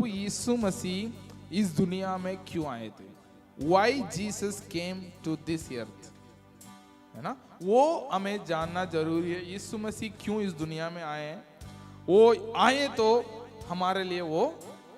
यीशु मसीह इस दुनिया में क्यों आए थे? Why Jesus came to this earth, है ना? वो हमें जानना जरूरी है। यीशु मसीह क्यों इस दुनिया में आए हैं, वो आए तो हमारे लिए वो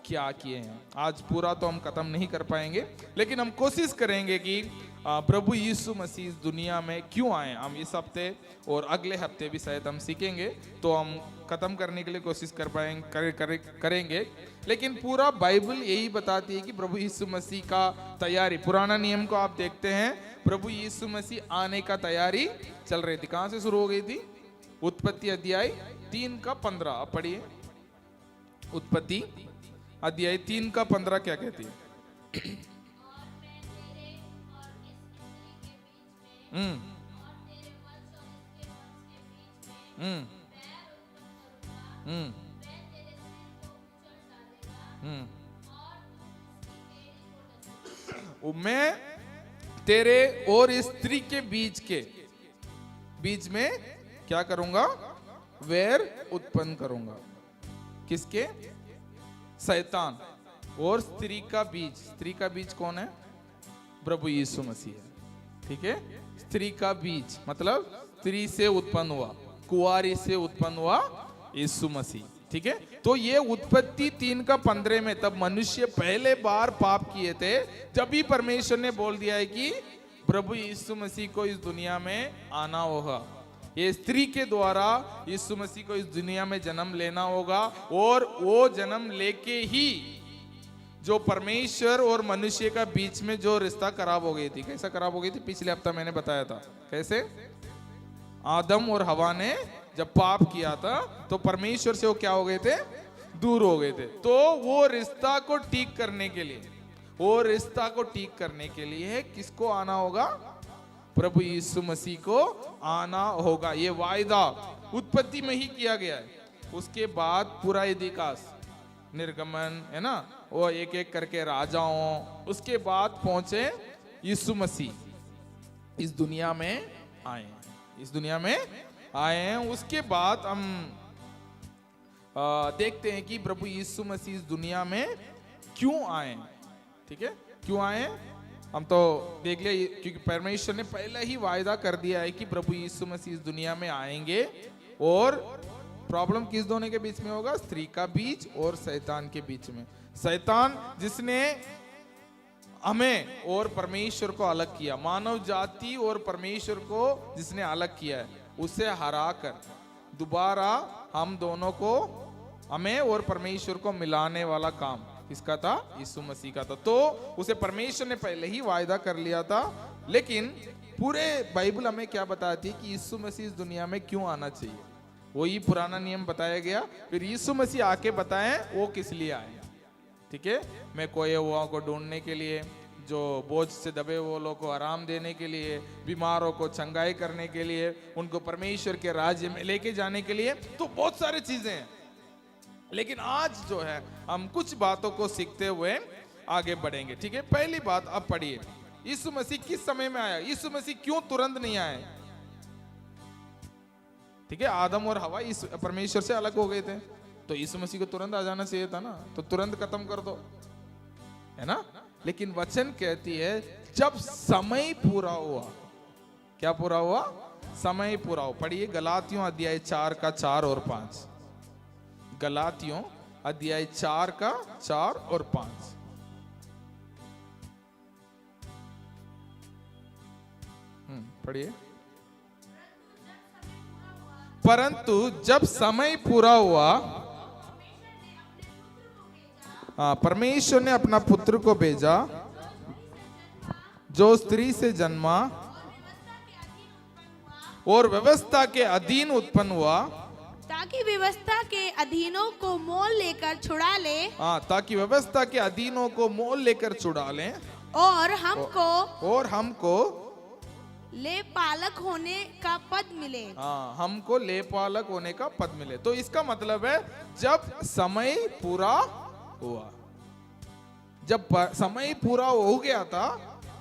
क्या किए हैं। आज पूरा तो हम खत्म नहीं कर पाएंगे, लेकिन हम कोशिश करेंगे कि प्रभु यीशु मसीह इस दुनिया में क्यों आए। हम इस हफ्ते और अगले हफ्ते भी शायद हम सीखेंगे, तो हम खत्म करने के लिए कोशिश कर पाएंगे, करेंगे। लेकिन पूरा बाइबल यही बताती है कि प्रभु यीशु मसीह का तैयारी, पुराना नियम को आप देखते हैं, प्रभु यीशु मसीह आने का तैयारी चल रही थी। कहां से शुरू हो गई थी? उत्पत्ति अध्याय 3 का 15। आप पढ़िए, उत्पत्ति अध्याय 3 का 15 क्या कहती है? मैं तेरे और इस स्त्री के बीच में क्या करूंगा? वैर उत्पन्न करूंगा। किसके? शैतान और स्त्री का बीज। स्त्री का बीज कौन है? प्रभु यीशु मसीह है। ठीक है, स्त्री का बीज मतलब स्त्री से उत्पन्न हुआ, कुंवारी से उत्पन्न हुआ यीशु मसीह। ठीक है, तो ये उत्पत्ति 3 का 15 में तब मनुष्य पहले बार पाप किए थे, जब भी परमेश्वर ने बोल दिया है कि प्रभु यीशु मसीह को इस दुनिया में आना होगा। ये स्त्री के द्वारा यीशु मसीह को इस दुनिया में जन्म लेना होगा, और वो जन्म लेके ही जो परमेश्वर और मनुष्य का बीच में जो रिश्ता खराब हो गई थी। कैसा खराब हो गई थी? पिछले हफ्ता मैंने बताया था कैसे आदम और हवा ने जब पाप किया था तो परमेश्वर से वो क्या हो गए थे? दूर हो गए थे। तो वो रिश्ता को ठीक करने के लिए किसको आना होगा? प्रभु यीशु मसीह को आना होगा। ये वायदा उत्पत्ति में ही किया गया है। उसके बाद पूरा इतिहास, निर्गमन, है ना, वो एक एक करके राजाओं, उसके बाद पहुंचे यीशु मसीह इस दुनिया में आए हैं। उसके बाद हम देखते हैं कि प्रभु यीशु मसीह इस दुनिया में क्यों आए। ठीक है, क्यों आए हम तो देख लिया, क्योंकि परमेश्वर ने पहले ही वायदा कर दिया है कि प्रभु यीशु मसीह इस दुनिया में आएंगे, और प्रॉब्लम किस दोनों के बीच में होगा? स्त्री का बीज और शैतान के बीच में। शैतान जिसने हमें और परमेश्वर को अलग किया, मानव जाति और परमेश्वर को जिसने अलग किया है, उसे हराकर दोबारा हम दोनों को, हमें और परमेश्वर को मिलाने वाला काम किसका था? यीशु मसीह का था। तो उसे परमेश्वर ने पहले ही वायदा कर लिया था। लेकिन पूरे बाइबल हमें क्या बताती है कि यीशु मसीह इस दुनिया में क्यों आना चाहिए? वही पुराना नियम बताया गया, फिर यीशु मसीह आके बताएं वो किस लिए आए। ठीक है, मैं खोए हुआ को ढूंढने के लिए, जो बोझ से दबे वो लोगों को आराम देने के लिए, बीमारों को चंगाई करने के लिए, उनको परमेश्वर के राज्य में लेके जाने के लिए। तो बहुत सारी चीजें हैं, लेकिन आज जो है हम कुछ बातों को सीखते हुए आगे बढ़ेंगे। ठीक है, पहली बात आप पढ़िए, यीशु मसीह किस समय में आया? यीशु मसीह क्यों तुरंत नहीं आए? ठीक है, आदम और हवा इस परमेश्वर से अलग हो गए थे, तो यीशु मसीह को तुरंत आ जाना चाहिए था ना, तो तुरंत खत्म कर दो, है ना। लेकिन वचन कहती है जब समय पूरा हुआ। क्या पूरा हुआ? समय पूरा हुआ। पढ़िए गलातियों अध्याय 4 का 4 और 5। गलातियों अध्याय 4 का 4 और 5। पढ़िए। परंतु जब समय पूरा हुआ, परमेश्वर ने अपना पुत्र को भेजा, जो स्त्री से जन्मा और व्यवस्था के अधीन उत्पन्न हुआ, ताकि व्यवस्था के अधीनों को मोल लेकर छुड़ा ले। ताकि व्यवस्था के अधीनों को मोल लेकर छुड़ा ले, और हमको लेपालक होने का पद मिले। हमको लेपालक होने का पद मिले। तो इसका मतलब है जब समय पूरा हुआ, जब समय पूरा हो गया था,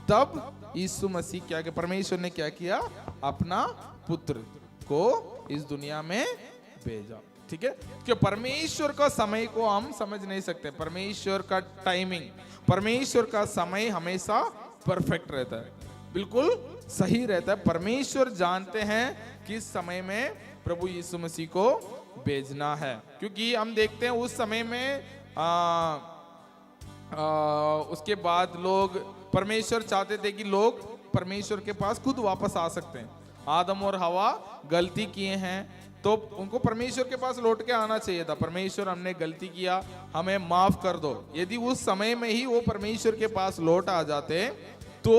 तब यीशु मसीह क्या किया? परमेश्वर ने क्या किया? अपना पुत्र को इस दुनिया में भेजा। ठीक है, कि परमेश्वर का समय को हम समझ नहीं सकते। परमेश्वर का टाइमिंग, परमेश्वर का समय हमेशा परफेक्ट रहता है, बिल्कुल सही रहता है। परमेश्वर जानते हैं किस समय में प्रभु यीशु मसीह को भेजना है, क्योंकि हम देखते हैं उस समय में उसके बाद लोग, परमेश्वर चाहते थे कि लोग परमेश्वर के पास खुद वापस आ सकते हैं। आदम और हवा गलती किए हैं तो उनको परमेश्वर के पास लौट के आना चाहिए था। परमेश्वर हमने गलती किया, हमें माफ कर दो। यदि उस समय में ही वो परमेश्वर के पास लौट आ जाते तो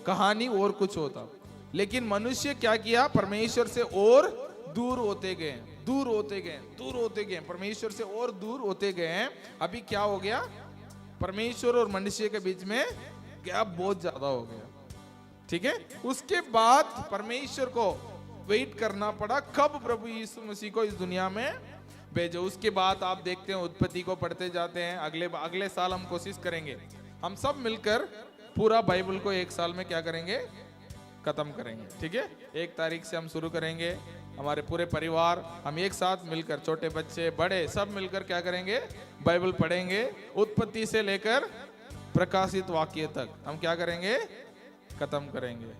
कहानी और कुछ होता, लेकिन मनुष्य क्या किया, परमेश्वर से और दूर होते गए, दूर होते गए, दूर होते गए, परमेश्वर से और दूर होते गए। अभी क्या हो गया, परमेश्वर और मनुष्य के बीच में गैप बहुत ज्यादा हो गया, ठीक है। उसके बाद परमेश्वर को वेट करना पड़ा कब प्रभु यीशु मसीह को इस दुनिया में भेजो। उसके बाद आप देखते हैं उत्पत्ति को पढ़ते जाते हैं। अगले साल हम कोशिश करेंगे, हम सब मिलकर पूरा बाइबल को एक साल में क्या करेंगे, खत्म करेंगे, ठीक है। 1 तारीख से हम शुरू करेंगे, हमारे पूरे परिवार हम एक साथ मिलकर, छोटे बच्चे बड़े सब मिलकर क्या करेंगे, बाइबल पढ़ेंगे। उत्पत्ति से लेकर प्रकाशित वाक्य तक हम क्या करेंगे, खत्म करेंगे।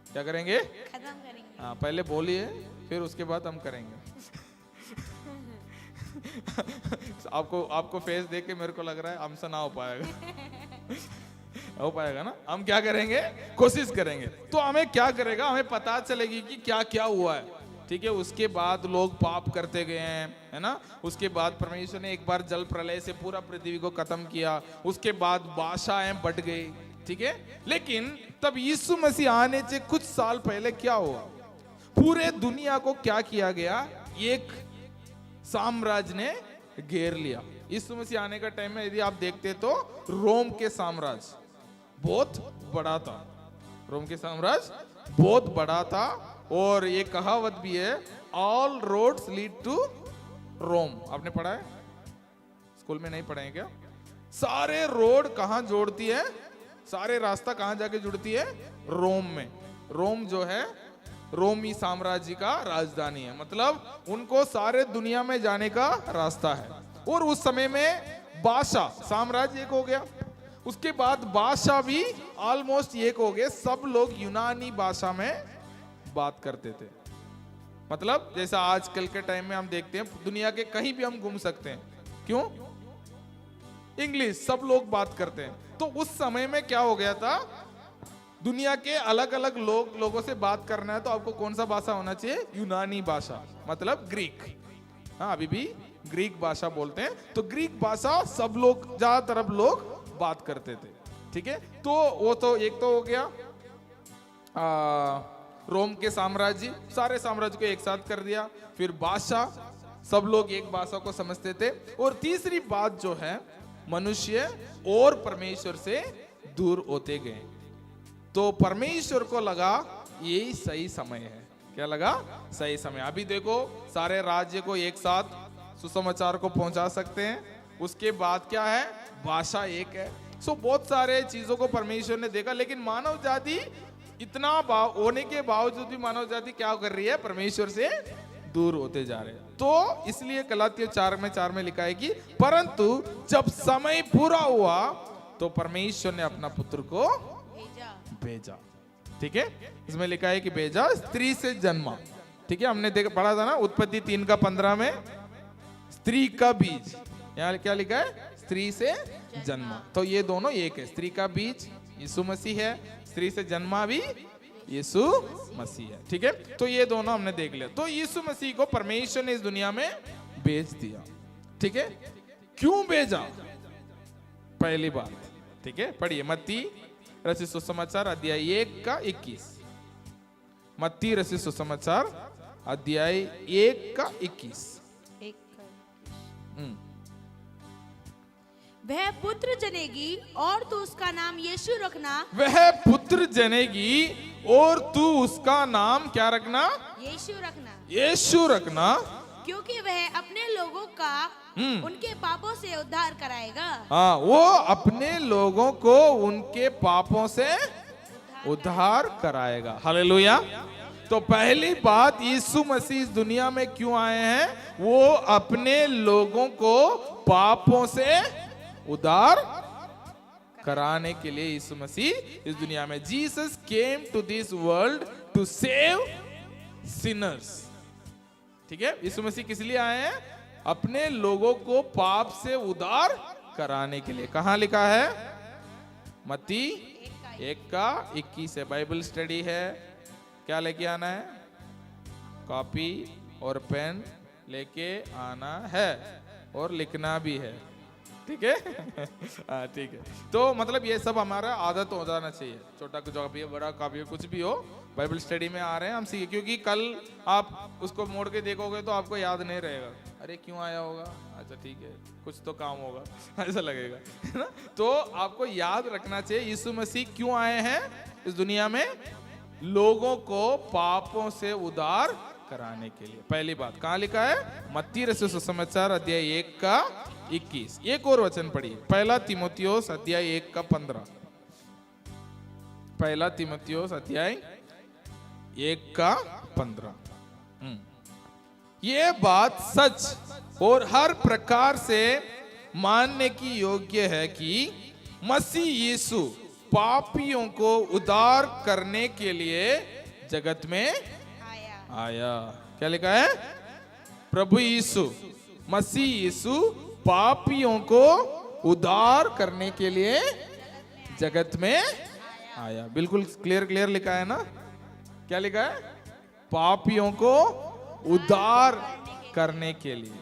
क्या करेंगे, खत्म करेंगे। हाँ, पहले बोलिए फिर उसके बाद हम करेंगे। आपको फेस देख के मेरे को लग रहा है हमसे ना हो पाएगा। हो पाएगा ना, हम क्या करेंगे, कोशिश करेंगे। तो हमें क्या करेगा, हमें पता चलेगी कि क्या क्या हुआ है, ठीक है। उसके बाद लोग पाप करते गए हैं, है ना। उसके बाद परमेश्वर ने एक बार जल प्रलय से पूरा पृथ्वी को खत्म किया। उसके बाद भाषाएं बढ़ गई, ठीक है। लेकिन तब यीशु मसीह आने से कुछ साल पहले क्या हुआ, पूरे दुनिया को क्या किया गया, एक साम्राज्य ने घेर लिया। यीशु मसीह आने का टाइम में यदि आप देखते तो रोम के साम्राज्य बहुत बड़ा था, रोम के साम्राज्य बहुत बड़ा था। और ये कहावत भी है, ऑल रोड्स लीड टू रोम। आपने पढ़ा है, स्कूल में नहीं पढ़े हैं क्या? सारे रोड कहां जोड़ती है, सारे रास्ता कहां जाके जुड़ती है, रोम में। रोम जो है रोमी साम्राज्य का राजधानी है, मतलब उनको सारे दुनिया में जाने का रास्ता है। और उस समय में बादशाह साम्राज्य एक हो गया, उसके बाद बादशाह भी ऑलमोस्ट एक हो गए। सब लोग यूनानी भाषा में बात करते थे, मतलब जैसा आजकल के टाइम में हम देखते हैं दुनिया के कहीं भी हम घूम सकते हैं, क्यों, इंग्लिश सब लोग बात करते हैं। तो उस समय में क्या हो गया था, दुनिया के अलग अलग लोगों से बात करना है तो आपको कौन सा भाषा होना चाहिए, यूनानी भाषा, मतलब ग्रीक। हाँ, अभी भी ग्रीक भाषा बोलते हैं, तो ग्रीक भाषा सब लोग, ज्यादातर अब लोग बात करते थे, ठीक है। तो वो तो एक तो हो गया रोम के साम्राज्य, सारे साम्राज्य को एक साथ कर दिया। फिर भाषा, सब लोग एक भाषा को समझते थे। और तीसरी बात जो है, मनुष्य और परमेश्वर से दूर होते गए। तो परमेश्वर को लगा यही सही समय है। क्या लगा, सही समय। अभी देखो सारे राज्य को एक साथ सुसमाचार को पहुंचा सकते हैं। उसके बाद क्या है, भाषा एक है। सो बहुत सारे चीजों को परमेश्वर ने देखा, लेकिन मानव जाति इतना होने के बावजूद भी मानव जाति क्या कर रही है, परमेश्वर से दूर होते जा रहे हैं। तो इसलिए गलातियों 4 में लिखा है कि परंतु जब समय पूरा हुआ तो परमेश्वर ने अपना पुत्र को भेजा, ठीक है। इसमें लिखा है कि भेजा, स्त्री से जन्मा, ठीक है। हमने पढ़ा था ना उत्पत्ति 3:15 में, स्त्री का बीज, यहाँ क्या लिखा है, स्त्री से जन्मा। तो ये दोनों एक है, स्त्री का बीज यीशु मसीह है, स्त्री से जन्मा भी यीशु मसीह है, ठीक है। तो ये दोनों हमने देख लिया। तो यीशु मसीह को परमेश्वर ने इस दुनिया में भेज दिया, ठीक है। क्यों भेजा, पहली बात, ठीक है। पढ़िए मत्ती रचित सुसमाचार अध्याय 1:21, मत्ती रचित सुसमाचार अध्याय 1:21। वह पुत्र जनेगी और तू उसका नाम यीशु रखना। वह पुत्र जनेगी और तू उसका नाम क्या रखना, यीशु रखना, यीशु रखना, क्योंकि वह अपने लोगों का उनके पापों से उद्धार कराएगा। हाँ, वो अपने लोगों को उनके पापों से उद्धार कराएगा। हालेलुया। तो पहली बात, यीशु मसीह इस दुनिया में क्यों आए हैं? वो अपने लोगों को पापों से उद्धार कराने के लिए यीशु मसीह इस दुनिया में। Jesus came to this world to save sinners. ठीक है, यीशु मसीह किस लिए आए हैं? अपने लोगों को पाप से उद्धार कराने के लिए। कहां लिखा है? मत्ती 1:21 है। बाइबल स्टडी है, क्या लेके आना है? कॉपी और पेन लेके आना है और लिखना भी है। ठीक है? हाँ ठीक है। तो मतलब ये सब हमारा आदत हो जाना चाहिए। छोटा कुछ कॉपी हो, बड़ा कॉपी हो, कुछ भी हो, बाइबल स्टडी में आ रहे हैं हम सीखे, क्योंकि कल आप उसको मोड़ के देखोगे तो आपको याद नहीं रहेगा। अरे क्यों आया होगा? अच्छा ठीक है, कुछ तो काम होगा, ऐसा लगेगा, है ना? तो आपको याद रखना चाहिए यीशु मसीह क्यों आए हैं इस दुनिया में? लोगों को पापों से उद्धार कराने के लिए। पहली बात कहां लिखा है? मत्ती रचित सुसमाचार अध्याय 1:21। एक और वचन पढ़िए, पहला तीमुथियुस अध्याय 1:15। पहला तीमुथियुस अध्याय 1:15। ये बात सच और हर प्रकार से मानने की योग्य है कि मसीह यीशु पापियों को उद्धार करने के लिए जगत में आया। क्या लिखा है? प्रभु यीशु, मसीह यीशु पापियों को उद्धार करने के लिए जगत में आया। बिल्कुल क्लियर लिखा है ना? क्या लिखा है? पापियों को उद्धार करने के लिए,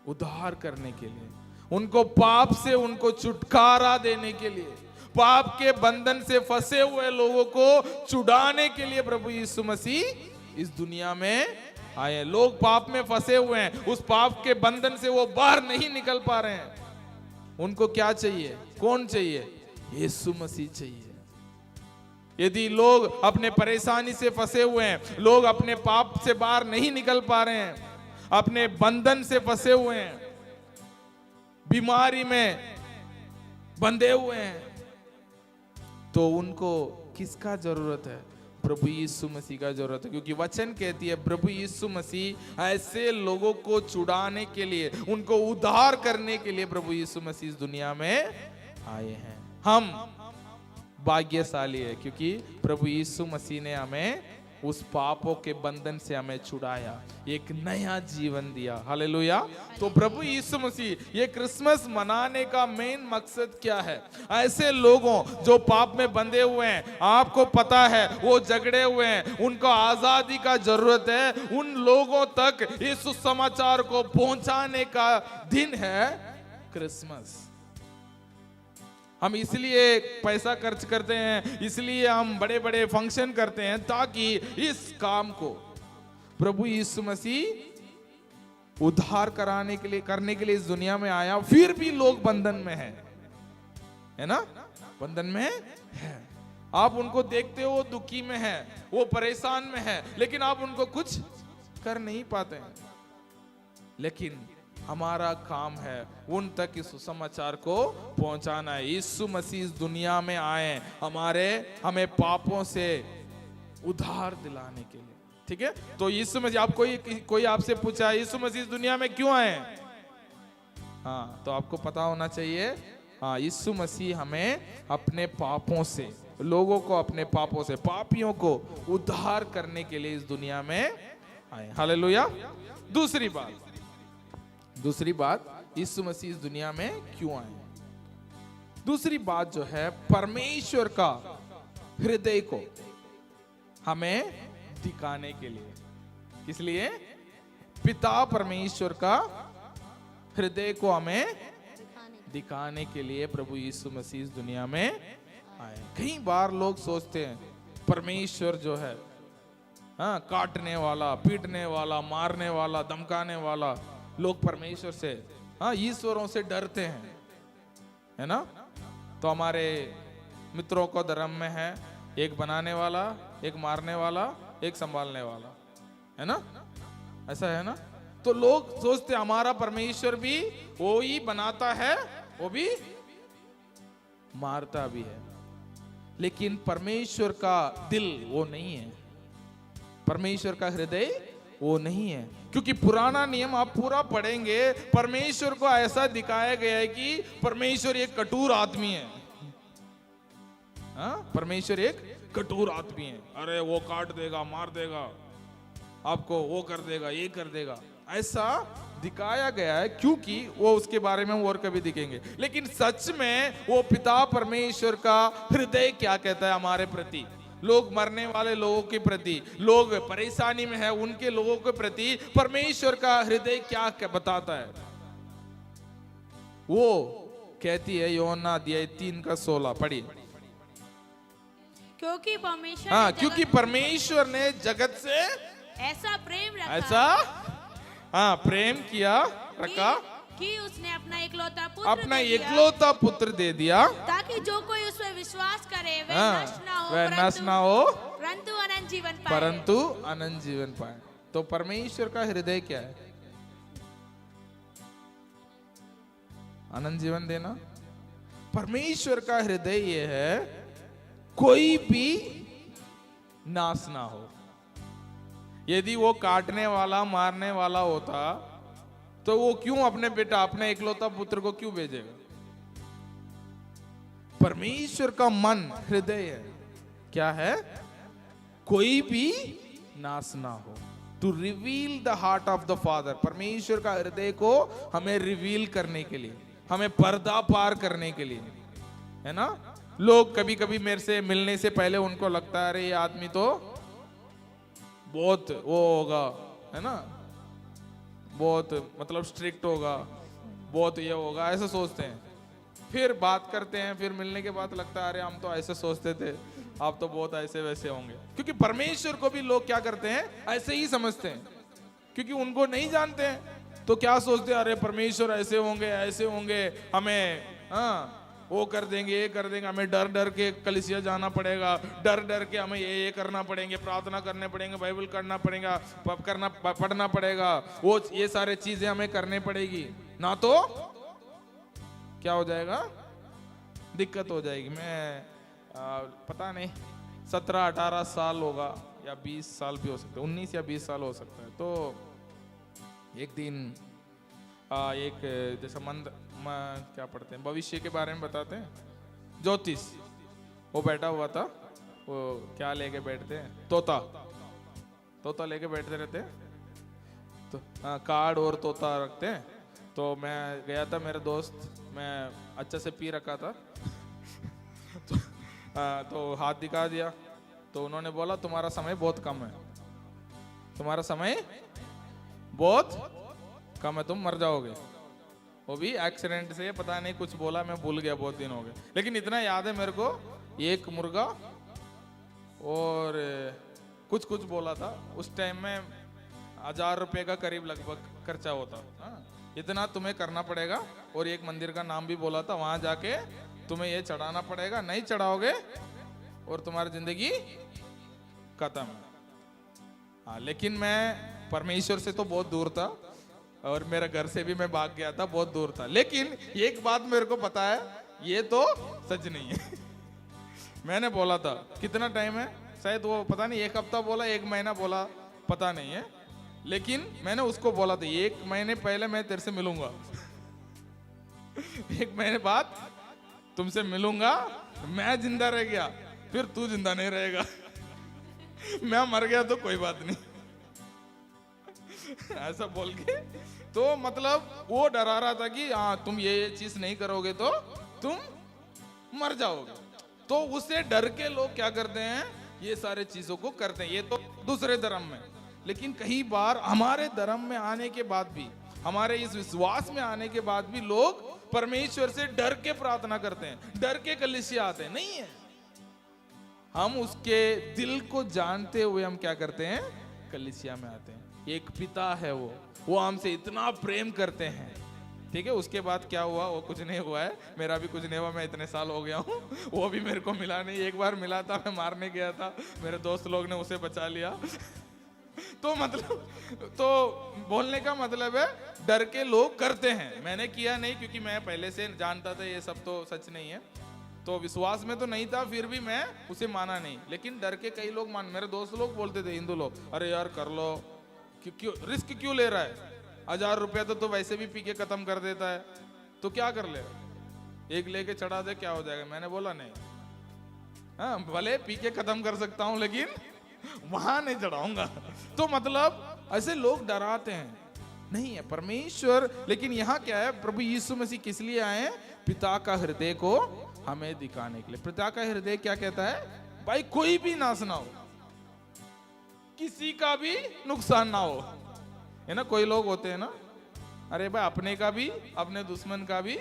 उद्धार करने के लिए, उनको पाप से उनको छुटकारा देने के लिए, पाप के बंधन से फंसे हुए लोगों को छुड़ाने के लिए प्रभु यीशु मसीह इस दुनिया में आए। लोग पाप में फंसे हुए हैं, उस पाप के बंधन से वो बाहर नहीं निकल पा रहे हैं। उनको क्या चाहिए? कौन चाहिए? यीशु मसीह चाहिए। यदि लोग अपने परेशानी से फंसे हुए हैं, लोग अपने पाप से बाहर नहीं निकल पा रहे हैं, अपने बंधन से फंसे हुए हैं, बीमारी में बंधे हुए हैं, तो उनको किसका जरूरत है? प्रभु यीशु मसीह का जरूरत है। क्योंकि वचन कहती है प्रभु यीशु मसीह ऐसे लोगों को छुड़ाने के लिए, उनको उद्धार करने के लिए प्रभु यीशु मसीह इस दुनिया में आए हैं। हम भाग्यशाली है क्योंकि प्रभु यीशु मसीह ने हमें उस पापों के बंधन से हमें छुड़ाया, एक नया जीवन दिया। हालेलुया। तो प्रभु यीशु मसीह, ये क्रिसमस मनाने का मेन मकसद क्या है? ऐसे लोगों जो पाप में बंधे हुए हैं, आपको पता है वो झगड़े हुए हैं, उनको आजादी का जरूरत है, उन लोगों तक इस सुसमाचार को पहुंचाने का दिन है क्रिसमस। हम इसलिए पैसा खर्च करते हैं, इसलिए हम बड़े बड़े फंक्शन करते हैं, ताकि इस काम को प्रभु यीशु मसीह उद्धार करने के लिए इस दुनिया में आया। फिर भी लोग बंधन में है ना? बंधन में है। आप उनको देखते हो, वो दुखी में है, वो परेशान में है, लेकिन आप उनको कुछ कर नहीं पाते हैं। लेकिन हमारा काम है उन तक इस सुसमाचार को पहुंचाना है। यीशु मसीह इस दुनिया में आए हमें पापों से उद्धार दिलाने के लिए। ठीक है? तो यीशु मसीह, आप कोई आपसे पूछा यीशु मसीह इस दुनिया में क्यों आए? हाँ, तो आपको पता होना चाहिए, हाँ, यीशु मसीह हमें अपने पापों से, लोगों को अपने पापों से, पापियों को उद्धार करने के लिए इस दुनिया में आए। हालेलुया। दूसरी बात यीशु मसीह इस दुनिया में क्यों आए? दूसरी बात जो है, परमेश्वर का हृदय को हमें दिखाने के लिए। किस लिए? पिता परमेश्वर का हृदय को हमें दिखाने के लिए प्रभु यीशु मसीह इस दुनिया में आए। कई बार लोग सोचते हैं परमेश्वर जो है, हाँ, काटने वाला, पीटने वाला, मारने वाला, धमकाने वाला, लोग परमेश्वर से, हाँ, ईश्वरों से डरते हैं, है ना? तो हमारे मित्रों को धर्म में है, एक बनाने वाला, एक मारने वाला, एक संभालने वाला, है ना? ऐसा है ना? तो लोग सोचते हमारा परमेश्वर भी वो ही बनाता है, वो भी मारता भी है। लेकिन परमेश्वर का दिल वो नहीं है। परमेश्वर का हृदय वो नहीं है। क्योंकि पुराना नियम आप पूरा पढ़ेंगे, परमेश्वर को ऐसा दिखाया गया है कि परमेश्वर एक कठोर आदमी है। परमेश्वर एक कठोर आदमी है। अरे वो काट देगा, मार देगा आपको, वो कर देगा, ये कर देगा, ऐसा दिखाया गया है। क्योंकि वो उसके बारे में और कभी दिखेंगे। लेकिन सच में वो पिता परमेश्वर का हृदय क्या कहता है हमारे प्रति, लोग मरने वाले लोगों के प्रति, लोग परेशानी में है उनके लोगों के प्रति परमेश्वर का हृदय क्या बताता है। वो कहती है यूहन्ना अध्याय 3:16 पढ़िए। क्योंकि परमेश्वर हाँ, ने क्योंकि परमेश्वर ने जगत से ऐसा प्रेम रखा, ऐसा प्रेम किया रखा कि उसने अपना एकलौता पुत्र दे दिया, ताकि जो कोई उस पर विश्वास करे वह नष्ट ना हो परंतु अनंत जीवन पाए। परंतु अनंत जीवन पाए। तो परमेश्वर का हृदय क्या है? अनंत जीवन देना। परमेश्वर का हृदय ये है कोई भी नाश ना हो। यदि वो काटने वाला, मारने वाला होता तो वो क्यों अपने बेटा, अपने एकलौता पुत्र को क्यों भेजेगा? परमेश्वर का मन, हृदय है क्या है? कोई भी नाश ना हो। To reveal the heart of the father. परमेश्वर का हृदय को हमें रिवील करने के लिए, हमें पर्दा पार करने के लिए, है ना। लोग कभी कभी मेरे से मिलने से पहले उनको लगता है अरे ये आदमी तो बहुत वो होगा, है ना, बहुत मतलब स्ट्रिक्ट होगा, बहुत ये होगा, ऐसा सोचते हैं। फिर बात करते हैं, फिर मिलने के बाद लगता है अरे हम तो ऐसे सोचते थे, आप तो बहुत ऐसे वैसे होंगे। क्योंकि परमेश्वर को भी लोग क्या करते हैं, ऐसे ही समझते हैं। क्योंकि उनको नहीं जानते हैं तो क्या सोचते हैं, अरे परमेश्वर ऐसे होंगे, हमें वो कर देंगे, ये कर देंगे, हमें डर डर के कलीसिया जाना पड़ेगा, डर डर के हमें ये करना पड़ेंगे, प्रार्थना करने पड़ेंगे, बाइबल करना पड़ेगा, पढ़ना पड़ेगा, वो ये सारे चीजें हमें करने पड़ेगी, ना तो क्या हो जाएगा, दिक्कत हो जाएगी। मैं पता नहीं 17-18 साल होगा या 20 साल भी हो सकता है, 19 या 20 साल हो सकता है। तो एक दिन एक जैसा क्या पढ़ते हैं, भविष्य के बारे में बताते हैं, ज्योतिष, वो बैठा हुआ था। वो क्या लेके बैठते हैं, तोता लेके बैठते रहते हैं, तो कार्ड और तोता रखते हैं। तो मैं गया था, मेरे दोस्त, मैं अच्छा से पी रखा था तो हाथ दिखा दिया। तो उन्होंने बोला तुम्हारा समय बहुत कम है, तुम्हारा समय बहुत कम है, तुम मर जाओगे। वो भी एक्सीडेंट से, पता नहीं कुछ बोला, मैं भूल गया, बहुत दिन हो गए। लेकिन इतना याद है मेरे को, एक मुर्गा और कुछ बोला था। उस टाइम में 1000 रुपए का करीब लगभग खर्चा होता। इतना तुम्हें करना पड़ेगा। और एक मंदिर का नाम भी बोला था, वहां जाके तुम्हें ये चढ़ाना पड़ेगा, नहीं चढ़ाओगे और तुम्हारी जिंदगी खत्म। हाँ, लेकिन मैं परमेश्वर से तो बहुत दूर था और मेरे घर से भी मैं भाग गया था, बहुत दूर था। लेकिन एक बात मेरे को पता है, ये तो सच नहीं है मैंने बोला था, कितना टाइम है, शायद वो पता नहीं 1 हफ्ता बोला, 1 महीना बोला, पता नहीं है। लेकिन मैंने उसको बोला था 1 महीने पहले मैं तेरे से मिलूंगा 1 महीने बाद तुमसे मिलूंगा। मैं जिंदा रह गया, फिर तू जिंदा नहीं रहेगा मैं मर गया तो कोई बात नहीं ऐसा बोल के, तो मतलब वो डरा रहा था कि हाँ तुम ये चीज नहीं करोगे तो तुम मर जाओगे। तो उससे डर के लोग क्या करते हैं, ये सारे चीजों को करते हैं। ये तो दूसरे धर्म में। लेकिन कई बार हमारे धर्म में आने के बाद भी, हमारे इस विश्वास में आने के बाद भी लोग परमेश्वर से डर के प्रार्थना करते हैं, डर के कलीसिया आते हैं। नहीं है, हम उसके दिल को जानते हुए हम क्या करते हैं, कलीसिया में आते हैं। एक पिता है, वो हमसे इतना प्रेम करते हैं। ठीक है, उसके बाद क्या हुआ, वो कुछ नहीं हुआ है, मेरा भी कुछ नहीं हुआ, मैं इतने साल हो गया हूँ। वो भी मेरे को मिला नहीं। एक बार मिला था, मैं मारने गया था, मेरे दोस्त लोग ने उसे बचा लिया तो मतलब, तो बोलने का मतलब है डर के लोग करते हैं। मैंने किया नहीं, क्योंकि मैं पहले से जानता था ये सब तो सच नहीं है। तो विश्वास में तो नहीं था, फिर भी मैं उसे माना नहीं, लेकिन डर के कई लोग मेरे दोस्त लोग बोलते थे, हिंदू लोग, अरे यार कर लो, क्यों रिस्क क्यों ले रहा है, 1000 रुपया तो वैसे भी पी के खत्म कर देता है, तो क्या कर ले, एक लेके चढ़ा दे, क्या हो जाएगा। मैंने बोला नहीं, हाँ भले पी के खत्म कर सकता हूं, लेकिन वहां नहीं चढ़ाऊंगा। तो मतलब ऐसे लोग डराते हैं, नहीं है परमेश्वर। लेकिन यहाँ क्या है, प्रभु यीशु मसीह किस लिए आए हैं, पिता का हृदय को हमें दिखाने के लिए। पिता का हृदय क्या कहता है, भाई कोई भी नाश ना हो, किसी का भी नुकसान ना हो, है ना। कोई लोग होते हैं ना, अरे भाई अपने का भी अपने दुश्मन का भी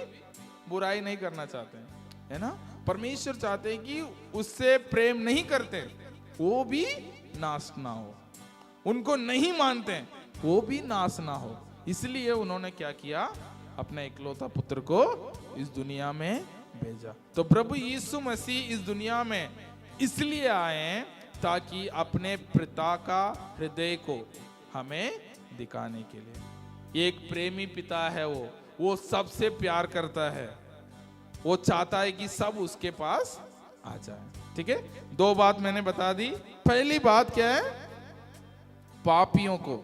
बुराई नहीं करना चाहते हैं, है ना। परमेश्वर चाहते हैं कि उससे प्रेम नहीं करते वो भी नाश ना हो, उनको नहीं मानते हैं वो भी नाश ना हो। इसलिए उन्होंने क्या किया, अपना इकलौता पुत्र को इस दुनिया में भेजा। तो प्रभु यीशु मसीह इस दुनिया में इसलिए आए हैं ताकि अपने पिता का हृदय को हमें दिखाने के लिए। एक प्रेमी पिता है, वो सबसे प्यार करता है, वो चाहता है कि सब उसके पास आ जाए। ठीक है, 2 बात मैंने बता दी। पहली बात क्या है, पापियों को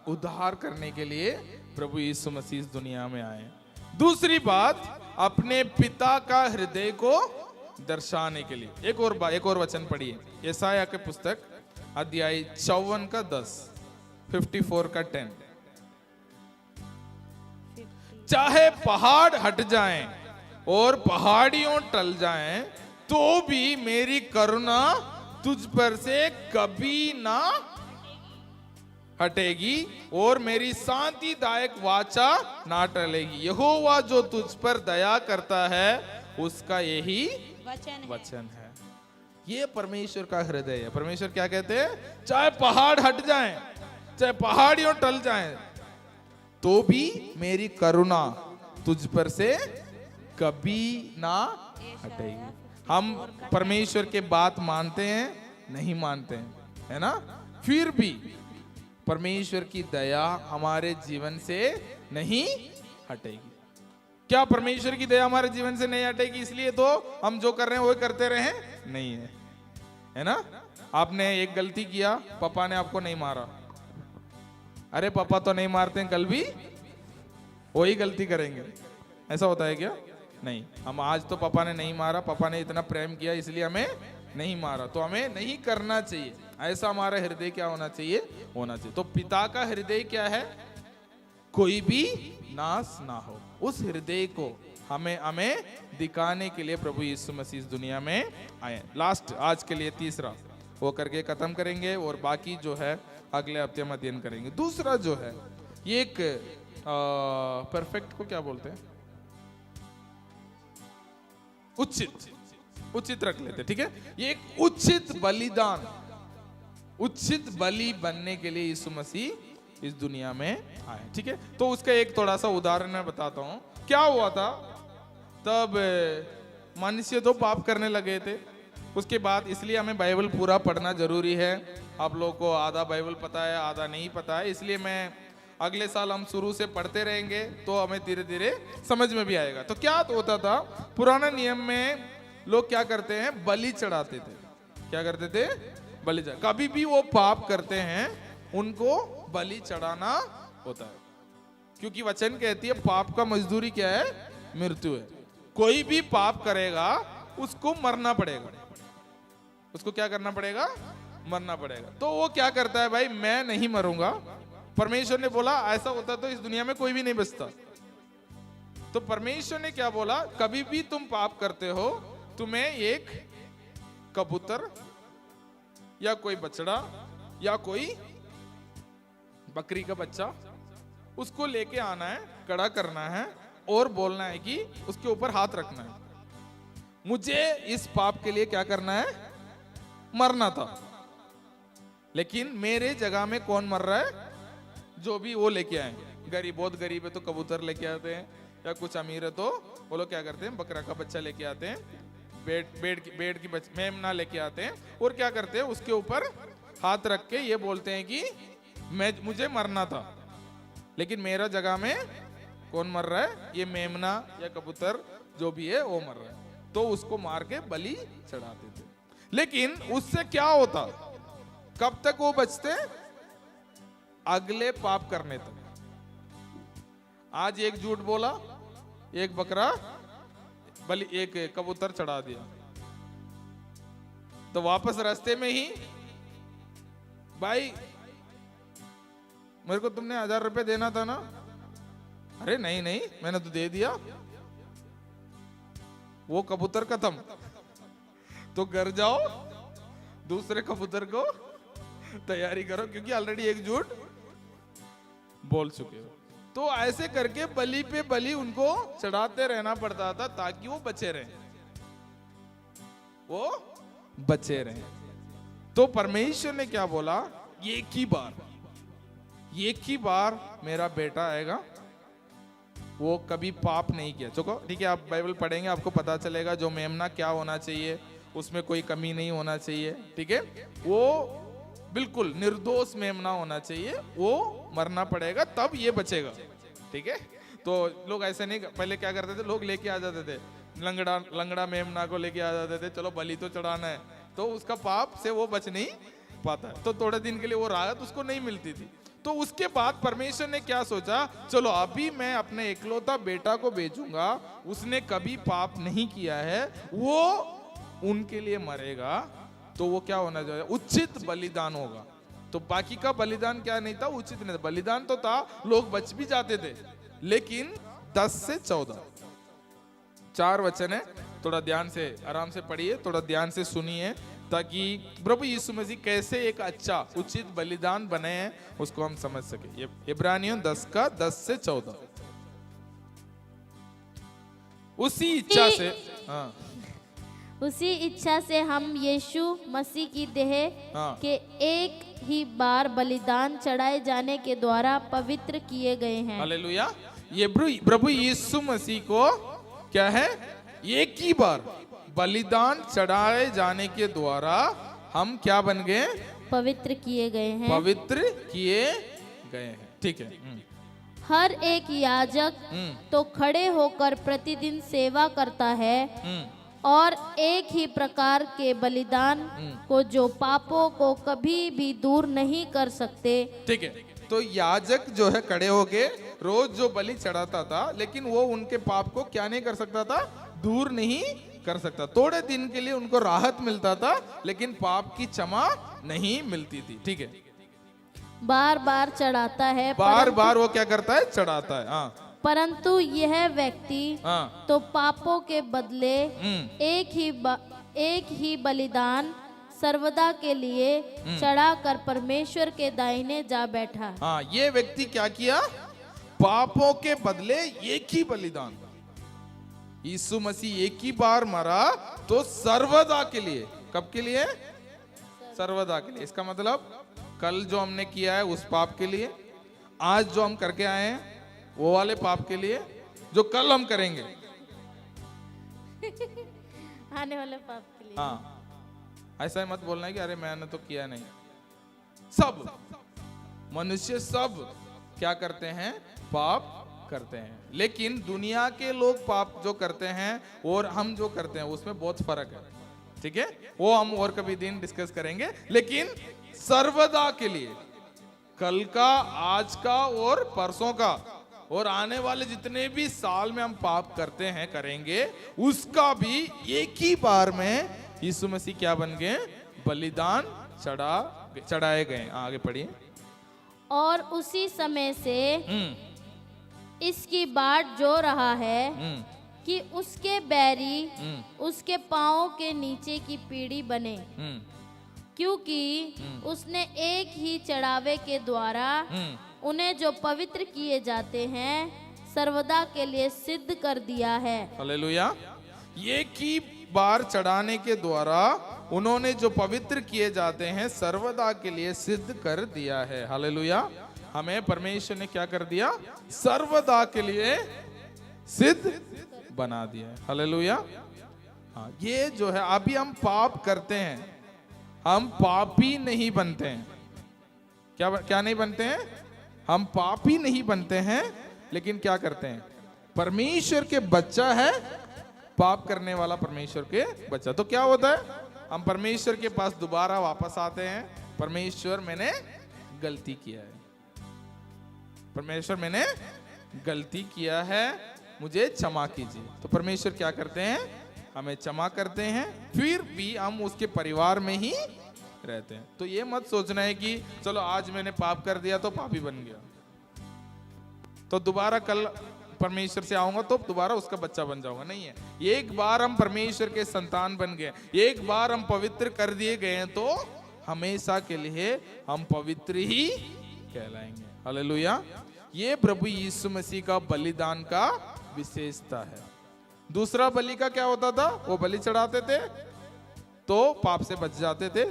उद्धार करने के लिए प्रभु यीशु मसीह इस दुनिया में आए। दूसरी बात, अपने पिता का हृदय को दर्शाने के लिए। एक और वचन पढ़िए, यशायाह के पुस्तक अध्याय 54 का 10, 54 का 10। चाहे पहाड़ हट जाएं और पहाड़ियों टल जाएं, तो भी मेरी करुणा तुझ पर से कभी ना हटेगी और मेरी शांतिदायक वाचा ना टलेगी। यहोवा जो तुझ पर दया करता है उसका यही वचन है। ये परमेश्वर का हृदय है। परमेश्वर क्या कहते हैं, चाहे पहाड़ हट जाएं, चाहे पहाड़ियों टल जाएं, तो भी मेरी करुणा तुझ पर से कभी ना हटेगी। हम परमेश्वर के बात मानते हैं, नहीं मानते हैं, है ना, फिर भी परमेश्वर की दया हमारे जीवन से नहीं हटेगी। क्या परमेश्वर की दया हमारे जीवन से नहीं हटेगी इसलिए तो हम जो कर रहे हैं वो करते रहे? नहीं है, है ना। आपने एक गलती किया, पापा ने आपको नहीं मारा, अरे पापा तो नहीं मारते हैं, कल भी वही गलती करेंगे, ऐसा होता है क्या? नहीं। हम आज तो पापा ने नहीं मारा, पापा ने इतना प्रेम किया इसलिए हमें नहीं मारा, तो हमें नहीं करना चाहिए। ऐसा हमारा हृदय क्या होना चाहिए? होना चाहिए। तो पिता का हृदय क्या है? कोई भी नाश ना हो। उस हृदय को हमें दिखाने के लिए प्रभु यीशु मसीह इस दुनिया में आए। लास्ट आज के लिए तीसरा वो करके खत्म करेंगे और बाकी जो है अगले हफ्ते हम अध्ययन करेंगे। दूसरा जो है ये एक परफेक्ट को क्या बोलते हैं? उचित रख लेते, ठीक है। ये एक उचित बलिदान, उचित बलि बनने के लिए यीशु मसीह इस दुनिया में आए, ठीक है। तो उसका एक थोड़ा सा उदाहरण मैं बताता हूं। क्या हुआ था तब? मनुष्य तो पाप करने लगे थे। उसके बाद इसलिए हमें बाइबल पूरा पढ़ना जरूरी है। आप लोगों को आधा बाइबल पता है, आधा नहीं पता है, इसलिए मैं अगले साल हम शुरू से पढ़ते रहेंगे तो हमें धीरे धीरे समझ में भी आएगा। तो क्या होता था पुराने नियम में? लोग क्या करते हैं? बलि चढ़ाते थे। क्या करते थे? बलि चढ़ा। कभी भी वो पाप करते हैं उनको बलि चढ़ाना होता है, क्योंकि वचन कहती है पाप का मजदूरी क्या है? मृत्यु है। कोई भी पाप करेगा उसको मरना पड़ेगा। उसको क्या करना पड़ेगा? मरना पड़ेगा। तो वो क्या करता है? भाई मैं नहीं मरूंगा। परमेश्वर ने बोला ऐसा होता तो इस दुनिया में कोई भी नहीं बचता। तो परमेश्वर ने क्या बोला? कभी भी तुम पाप करते हो, तुम्हें एक कबूतर या कोई बछड़ा या कोई बकरी का बच्चा उसको लेके आना है, कड़ा करना है और बोलना है कि उसके ऊपर हाथ रखना है। मुझे इस पाप के लिए क्या करना है? मरना था। लेकिन मेरे जगह में कौन मर रहा है? जो भी वो लेके आए। गरीब, बहुत गरीब है तो कबूतर लेके आते हैं, या कुछ अमीर है तो वो लोग क्या करते हैं? बकरा का बच्चा लेके आते हैं, बेड की मेमना लेके आते हैं और क्या करते हैं? उसके ऊपर हाथ रख के ये बोलते हैं कि मुझे मरना था, लेकिन मेरा जगह में कौन मर रहा है? ये मेमना या कबूतर जो भी है वो मर रहा है, तो उसको मार के बलि चढ़ाते थे। लेकिन उससे क्या होता? कब तक वो बचते? अगले पाप करने तक। आज एक झूठ बोला, एक बकरा बलि, एक कबूतर चढ़ा दिया, तो वापस रास्ते में ही, भाई मेरे को तुमने 1000 रुपए देना था ना। अरे नहीं नहीं, मैंने तो दे दिया। वो कबूतर खत्म, तो घर जाओ, दूसरे कबूतर को तैयारी करो, क्योंकि ऑलरेडी एक झूठ बोल चुके हो। तो ऐसे करके बलि पे बलि उनको चढ़ाते रहना पड़ता था ताकि वो बचे रहें, वो बचे रहें। तो परमेश्वर ने क्या बोला? एक ही बार मेरा बेटा आएगा, वो कभी पाप नहीं किया। चलो ठीक है, आप बाइबल पढ़ेंगे आपको पता चलेगा जो मेमना क्या होना चाहिए, उसमें कोई कमी नहीं होना चाहिए। ठीक है, वो बिल्कुल निर्दोष मेमना होना चाहिए, वो मरना पड़ेगा तब ये बचेगा। ठीक है, तो लोग ऐसे नहीं, पहले क्या करते थे, लोग लेके आ जाते थे लंगड़ा मेमना को लेके आ जाते थे, चलो बलि तो चढ़ाना है, तो उसका पाप से वो बच नहीं पाता, तो थोड़े दिन के लिए वो राहत उसको नहीं मिलती थी। तो उसके बाद परमेश्वर ने क्या सोचा, चलो अभी मैं अपने इकलौता बेटा को भेजूंगा, उसने कभी पाप नहीं किया है, वो उनके लिए मरेगा, तो वो क्या होना चाहिए? उचित बलिदान होगा। तो बाकी का बलिदान क्या नहीं था? उचित नहीं था। बलिदान तो था, लोग बच भी जाते थे, लेकिन 10 से 14 4 वचन है, थोड़ा ध्यान से आराम से पढ़िए, थोड़ा ध्यान से सुनिए, ताकि प्रभु यीशु मसीह कैसे एक अच्छा उचित बलिदान बने हैं उसको हम समझ सके। इब्रानियों 10 का 10 से 14। उसी इच्छा से, हाँ, उसी इच्छा से हम यीशु मसीह की देह हाँ, के एक ही बार बलिदान चढ़ाए जाने के द्वारा पवित्र किए गए हैं। हालेलुया। ये प्रभु यीशु मसीह को क्या है? एक ही बार बलिदान चढ़ाए जाने के द्वारा हम क्या बन गए? पवित्र किए गए हैं। पवित्र किए गए हैं। ठीक है। हर एक याजक तो खड़े होकर प्रतिदिन सेवा करता है और एक ही प्रकार के बलिदान को जो पापों को कभी भी दूर नहीं कर सकते। ठीक है, तो याजक जो है खड़े होके रोज जो बलि चढ़ाता था, लेकिन वो उनके पाप को क्या नहीं कर सकता था? दूर नहीं कर सकता। थोड़े दिन के लिए उनको राहत मिलता था, लेकिन पाप की क्षमा नहीं मिलती थी। ठीक है, बार बार चढ़ाता है, बार बार वो क्या करता है? चढ़ाता है। हाँ, परंतु यह व्यक्ति हाँ, तो पापों के बदले एक ही बलिदान सर्वदा के लिए चढ़ाकर परमेश्वर के दाहिने जा बैठा। हाँ, ये व्यक्ति क्या किया? पापों के बदले एक ही बलिदान। यीशु मसीह एक ही बार मरा, तो सर्वदा के लिए। कब के लिए? सर्वदा के लिए। इसका मतलब कल जो हमने किया है उस पाप के लिए, आज जो हम करके आए हैं वो वाले पाप के लिए, जो कल हम करेंगे आने वाले पाप के लिए। हाँ, ऐसा मत बोलना है कि अरे मैंने तो किया नहीं। सब मनुष्य सब क्या करते हैं? पाप करते हैं। लेकिन दुनिया के लोग पाप जो करते हैं और हम जो करते हैं उसमें बहुत फर्क है। ठीक है, वो हम और कभी दिन डिस्कस करेंगे। लेकिन सर्वदा के लिए, कल का, आज का और परसों का और आने वाले जितने भी साल में हम पाप करते हैं, करेंगे, उसका भी एक ही बार में यीशु मसीह क्या बन गए? बलिदान चढ़ाए गए। आगे पढ़िए। और उसी समय से इसकी बाट जो रहा है कि उसके बैरी उसके पांवों के नीचे की पीढ़ी बने, क्योंकि उसने एक ही चढ़ावे के द्वारा उन्हें जो पवित्र किए जाते हैं सर्वदा के लिए सिद्ध कर दिया है। हालेलुया। एक ही बार चढ़ाने के द्वारा उन्होंने जो पवित्र किए जाते हैं सर्वदा के लिए सिद्ध कर दिया है। हालेलुया। हमें परमेश्वर ने क्या कर दिया? सर्वदा के लिए सिद्ध बना दिया है। हालेलुया। हाँ, ये जो है अभी हम पाप करते हैं, हम पापी नहीं बनते हैं। क्या नहीं बनते हैं? हम पापी नहीं बनते हैं, लेकिन क्या करते हैं? परमेश्वर के बच्चा है, पाप करने वाला परमेश्वर के बच्चा। तो क्या होता है? हम परमेश्वर के पास दोबारा वापस आते हैं, परमेश्वर मैंने गलती किया है, परमेश्वर मैंने गलती किया है, मुझे क्षमा कीजिए। तो परमेश्वर क्या करते हैं? हमें क्षमा करते हैं, फिर भी हम उसके परिवार में ही रहते हैं। तो ये मत सोचना है कि चलो आज मैंने पाप कर दिया तो पापी बन गया, तो दोबारा कल परमेश्वर से आऊंगा तो दोबारा उसका बच्चा बन जाऊंगा। नहीं है, एक बार हम परमेश्वर के संतान बन गए, एक बार हम पवित्र कर दिए गए हैं, तो हमेशा के लिए हम पवित्र ही कहलाएंगे। हालेलुया। ये प्रभु यीशु मसीह का बलिदान का विशेषता है। दूसरा बलि का क्या होता था? वो बलि चढ़ाते थे तो पाप से बच जाते थे,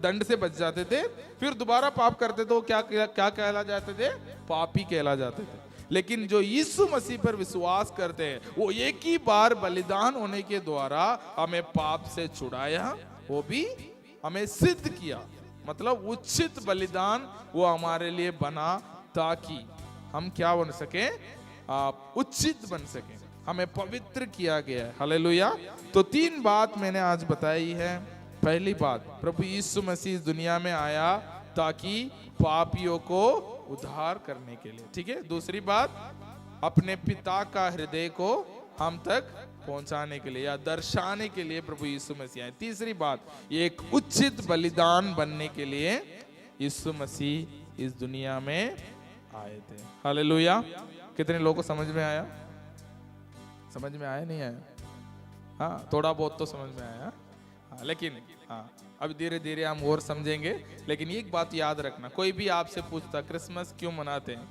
दंड से बच जाते थे, फिर दोबारा पाप करते तो क्या क्या कहला जाते थे? पापी कहला जाते थे। लेकिन जो यीशु मसीह पर विश्वास करते हैं, वो एक ही बार बलिदान होने के द्वारा हमें पाप से छुड़ाया, वो भी हमें सिद्ध किया, मतलब उचित बलिदान वो हमारे लिए बना, ताकि हम क्या बन सके? उचित बन सके, हमें पवित्र किया गया है। हालेलुया। तो 3 बात मैंने आज बताई है। पहली बात, प्रभु यीशु मसीह इस दुनिया में आया ताकि पापियों को उद्धार करने के लिए, ठीक है। दूसरी बात, अपने पिता का हृदय को हम तक पहुंचाने के लिए या दर्शाने के लिए प्रभु यीशु मसीह आए। तीसरी बात, एक उचित बलिदान बनने के लिए यीशु मसीह इस दुनिया में आए थे। हालेलुया। कितने लोगों को समझ में आया? समझ में आया नहीं आया? हाँ, थोड़ा बहुत तो समझ में आया। हाँ, लेकिन हाँ, अब धीरे धीरे हम और समझेंगे। लेकिन एक बात याद रखना, कोई भी आपसे पूछता क्रिसमस क्यों मनाते हैं,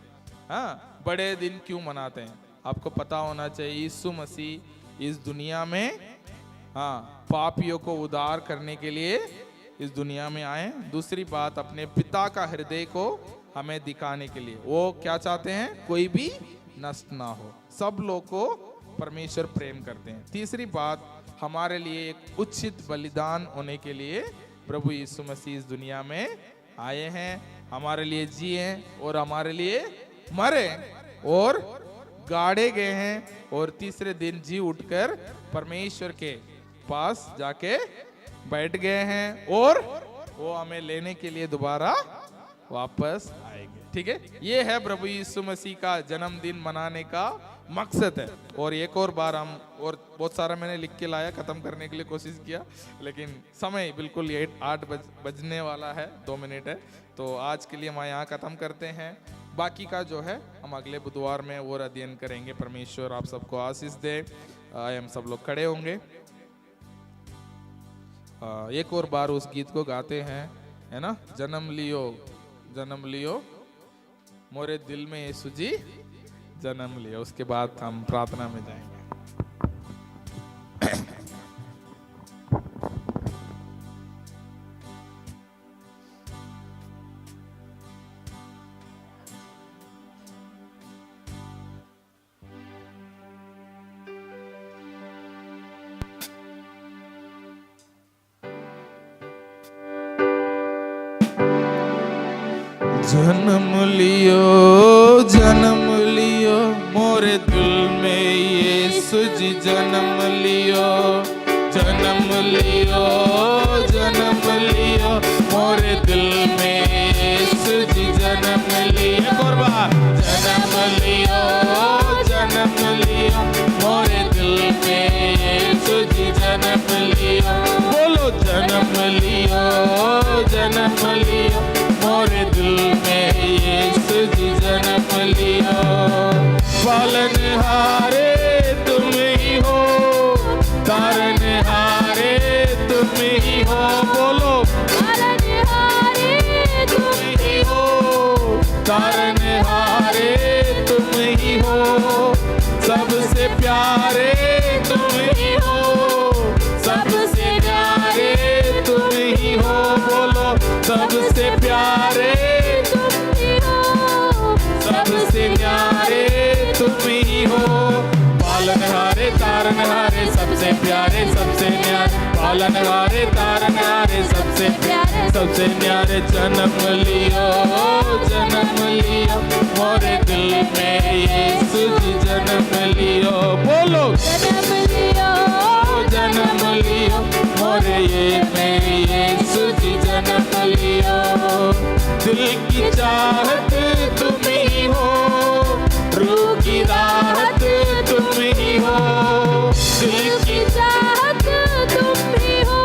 हाँ, बड़े दिन क्यों मनाते हैं, आपको पता होना चाहिए यीशु मसीह इस दुनिया में, हाँ, पापियों को उद्धार करने के लिए इस दुनिया में आए। दूसरी बात, अपने पिता का हृदय को हमें दिखाने के लिए। वो क्या चाहते हैं? कोई भी नष्ट ना हो, सब लोग को परमेश्वर प्रेम करते हैं। तीसरी बात, हमारे लिए एक उचित बलिदान होने के लिए प्रभु यीशु मसीह इस दुनिया में आए हैं, हमारे लिए जिए और हमारे लिए मरे और गाड़े गए हैं, और तीसरे दिन जी उठकर परमेश्वर के पास जाके बैठ गए हैं, और वो हमें लेने के लिए दोबारा वापस आएंगे। ठीक है, ये है प्रभु यीशु मसीह का जन्मदिन मनाने का मकसद है। और एक और बार हम, और बहुत सारा मैंने लिख के लाया, खत्म करने के लिए कोशिश किया, लेकिन समय बिल्कुल 8 बजने वाला है, 2 मिनट है, तो आज के लिए हम यहाँ खत्म करते हैं। बाकी का जो है हम अगले बुधवार में और अध्ययन करेंगे। परमेश्वर आप सबको आशीष दे। हम सब लोग खड़े होंगे, एक और बार उस गीत को गाते हैं, है ना, जन्म लियो मोरे दिल में यीशु जी जन्म लिया। उसके बाद हम प्रार्थना में जाएंगे। जन्म लियो मोरे दिल में यीशु जी जन्म लियो मोरे दिल में यीशु जी जन्म लियो। एक और बार, जन्म लियो मोरे दिल में यीशु जी जन्म लियो। बोलो जन्म लियो मोरे दिल में यीशु जी जन्म लियो। पालनहारे तुम ही हो, तारनहारे तुम ही हो। बोलो पालनहारे तुम ही हो, तारनहारे तुम ही हो। सबसे प्यारे तुम ही हो, सबसे प्यारे तुम ही हो। बोलो सबसे प्यारे तुम ही हो, सबसे प्यारे तुम ही हो। पालनहारे तारनहारे सबसे प्यारे सबसे न्यारे पालनहारे तारनहारे सबसे प्यारे सबसे न्यारे जन्म लियो मोरे दिल में यीशु जी जन्म लियो बोलो जन्म लियो मोरे ये में यीशु जी जन्म लियो दिल की चाहत तुम ही हो रूह की राहत तुम ही हो दिल की चाहत तुम ही हो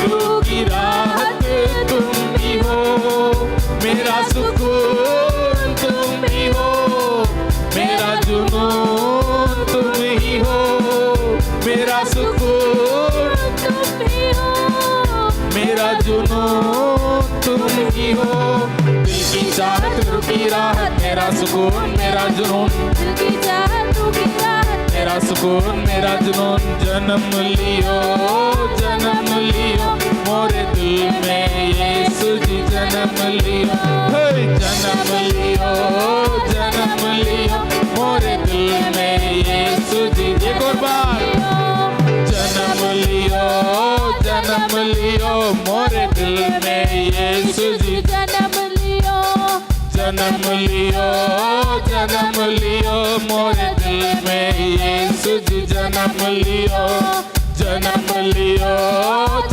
रूह की राहत तुम ही हो मेरा सुकून तुम ही हो मेरा जुनून तुम ही हो मेरा सुकून तुम ही हो मेरा जुनून तुम ही हो दिल की चाहत रूह की राहत मेरा सुकून मेरा जुनून दिल की चाहत रूह की राहत मेरा सुकून मेरा जुनून जन्म लियो मोरे दिल में यीशु जी जन्म लियो जन्म लियो मोरे दिल में यीशु जी एक और बार जन्म लियो मोरे दिल में यीशु जी जन्म लियो मोरे दिल में यीशु जी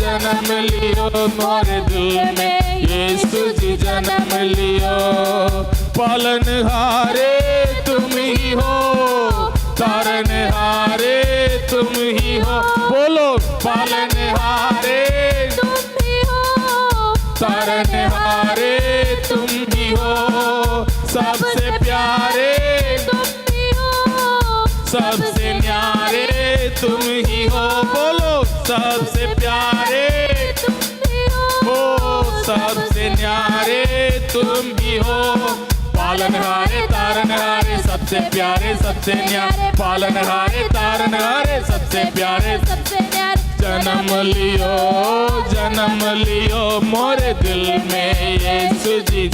जन्म लियो मोरे दिल में यीशु जी जन्म लियो पालनहारे तुम ही हो तारनहारे तुम ही हो बोलो पालनहारे तुम ही हो तारनहारे तुम ही हो सबसे प्यारे तुम ही हो सबसे न्यारे तुम ही हो बोलो सबसे प्यारे तुम ही हो सबसे न्यारे तुम ही हो पालनहारे तारनहारे सबसे प्यारे सबसे न्यारे पालनहारे तारनहारे सबसे प्यारे सबसे न्यारे जन्म लियो मोरे दिल में यीशु जी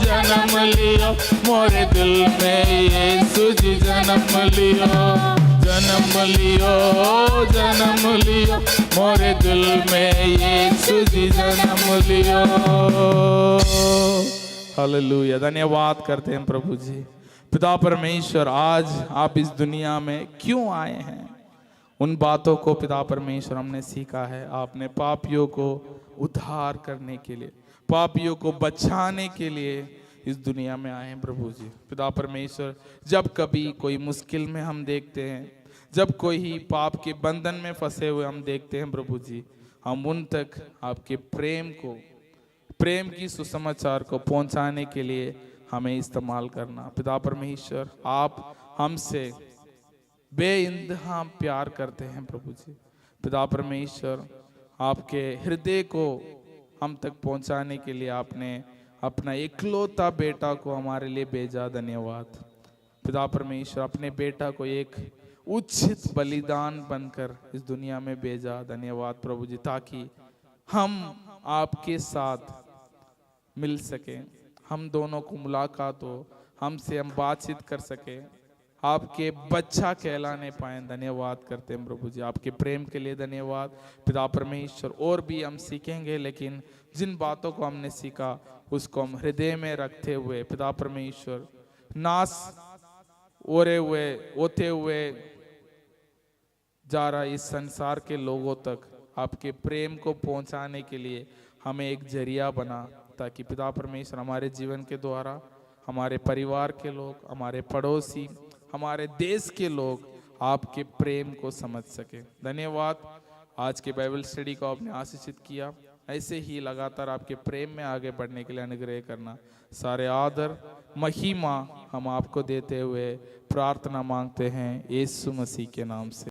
जन्म लियो मोरे दिल में यीशु जी जन्म लियो मोरे दिल में यीशु जी जन्म लियो हालेलुया धन्यवाद करते हैं प्रभु जी पिता परमेश्वर आज आप इस दुनिया में क्यों आए हैं उन बातों को पिता परमेश्वर हमने सीखा है आपने पापियों को उद्धार करने के लिए पापियों को बचाने के लिए इस दुनिया में आए हैं प्रभु जी पिता परमेश्वर जब कभी कोई मुश्किल में हम देखते हैं जब कोई पाप के बंधन में फंसे हुए हम देखते हैं प्रभु जी हम उन तक आपके प्रेम की सुसमाचार को पहुंचाने के लिए हमें इस्तेमाल करना पिता परमेश्वर आप हमसे बेइंतहा प्यार करते हैं प्रभु जी पिता परमेश्वर आपके हृदय को हम तक पहुंचाने के लिए आपने अपना इकलौता बेटा को हमारे लिए भेजा धन्यवाद पिता परमेश्वर अपने बेटा को एक उचित बलिदान बनकर इस दुनिया में भेजा धन्यवाद प्रभु जी ताकि हम आपके साथ मिल सके हम दोनों को मुलाकात हो हमसे हम बातचीत कर सके आपके बच्चा कहलाने पाए धन्यवाद करते हैं प्रभु जी आपके प्रेम के लिए धन्यवाद पिता परमेश्वर और भी हम सीखेंगे लेकिन जिन बातों को हमने सीखा उसको हम हृदय में रखते हुए पिता परमेश्वर नाश होते हुए जा रहा इस संसार के लोगों तक आपके प्रेम को पहुंचाने के लिए हमें एक जरिया बना ताकि पिता परमेश्वर हमारे जीवन के द्वारा हमारे परिवार के लोग हमारे पड़ोसी हमारे देश के लोग आपके प्रेम को समझ सके धन्यवाद आज के बाइबल स्टडी को आपने आशीषित किया ऐसे ही लगातार आपके प्रेम में आगे बढ़ने के लिए अनुग्रह करना सारे आदर महिमा हम आपको देते हुए प्रार्थना मांगते हैं यीशु मसीह के नाम से।